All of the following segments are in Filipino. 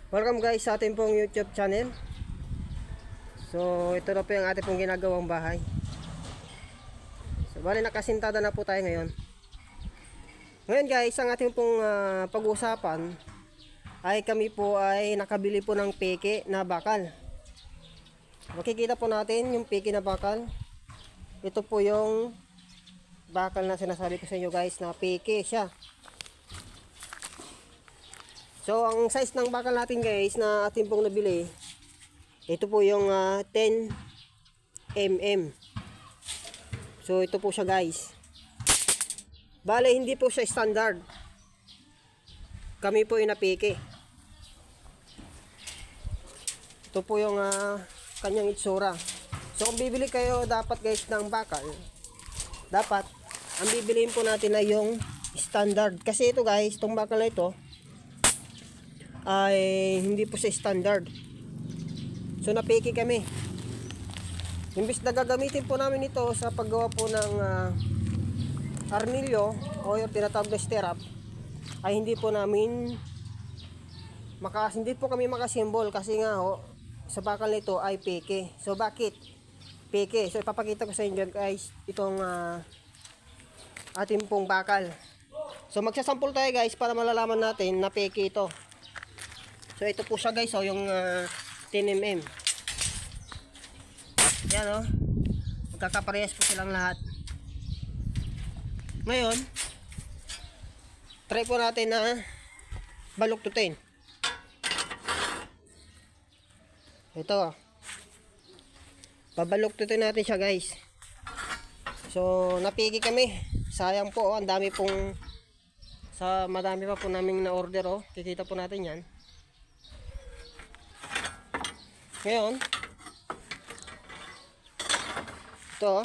Welcome guys sa ating pong YouTube channel. So ito na po yung ating pong ginagawang bahay. So bali nakasintada na po tayo ngayon. Ngayon guys, ang ating pong pag-uusapan ay kami po ay nakabili po ng peke na bakal. Makikita po natin yung peke na bakal. Ito po yung bakal na sinasabi ko sa inyo guys, na peke siya. So ang size ng bakal natin guys na ating pong nabili, ito po yung 10 mm. So ito po siya guys. Bale hindi po siya standard. Kami po yung napiki. Ito po yung kanyang itsura. So kung bibili kayo dapat guys ng bakal, dapat ang bibiliin po natin ay yung standard. Kasi ito guys, itong bakal na ito ay hindi po sa standard. So napiki kami. Imbis na gagamitin po namin ito sa paggawa po ng arnilyo o yung tinatawag na stirrup, ay hindi po namin hindi po kami makasimbol kasi nga ho, sa bakal nito ay peke. So bakit peke? So ipapakita ko sa inyo guys itong ating pong bakal. So magsasample tayo guys para malalaman natin na peke ito. So ito po siya guys, yung 10 mm. Yan magkakaparehas po silang lahat. Ngayon, try po natin na baluktutin. Ito. Babaluktutin natin siya guys. So napiki kami. Sayang po, ang dami pong madami pa po naming na order Kikita po natin 'yan. Ngayon, ito,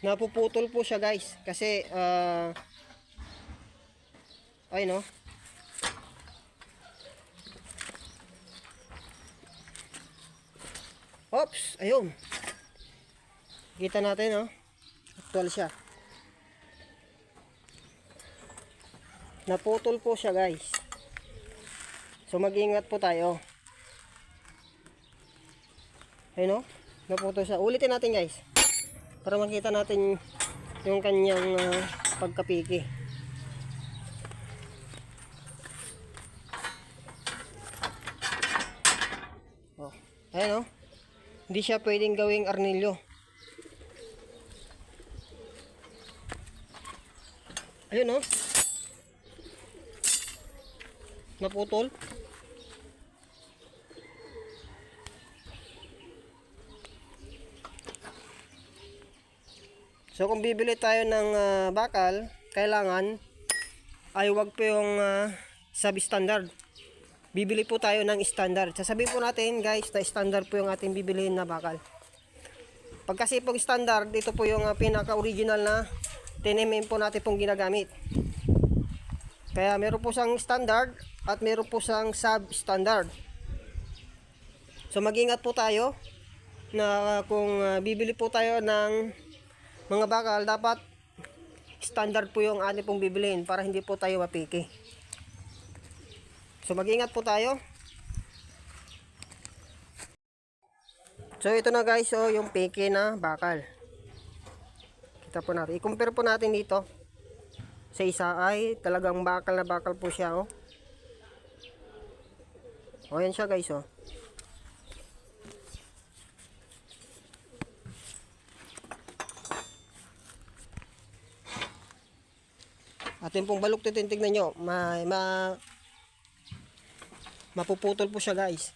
napuputol po siya guys. Kasi, ayun Oops, ayun. Kita natin actual siya. Naputol po siya guys. So mag-ingat po tayo. Ayun naputol siya. Ulitin natin guys, para makita natin yung kanyang pagkapiki. Ayun hindi siya pwedeng gawing arnilyo. Ayun naputol. So kung bibili tayo ng bakal, kailangan ay wag po yung substandard. Bibili po tayo ng standard. Sasabihin po natin guys na standard po yung ating bibilihin na bakal. Pag kasi pong standard, ito po yung pinaka-original na 10 mm po natin pong ginagamit. Kaya meron po siyang standard at meron po siyang substandard. So mag-ingat po tayo na kung bibili po tayo ng mga bakal, dapat standard po yung ating pong bibilihin para hindi po tayo mapiki. So mag-ingat po tayo. So ito na guys, yung peke na bakal. Kita po natin. I-compare po natin dito. Sa isa ay talagang bakal na bakal po siya yan siya guys Atin pong baluktutin, tignan nyo. Mapuputol po siya guys.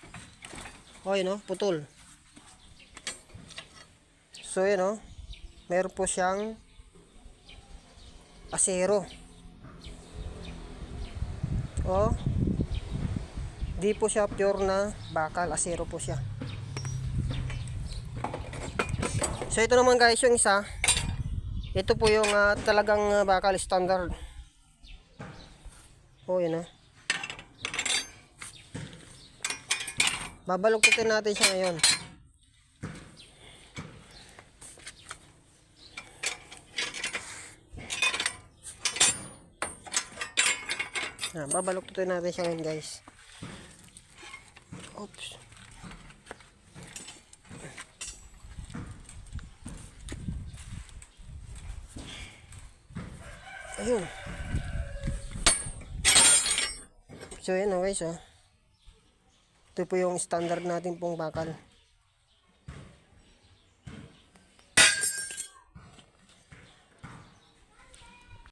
Putol. So yan meron po siyang asero. Di po siya pure na bakal, asero po siya. So ito naman guys yung isa. Ito po yung talagang bakal standard. Yan babaluktutin natin siya ngayon. Babaluktutin natin siya ngayon guys. Oops. Ayun. So yan guys. Ito po yung standard natin pong bakal.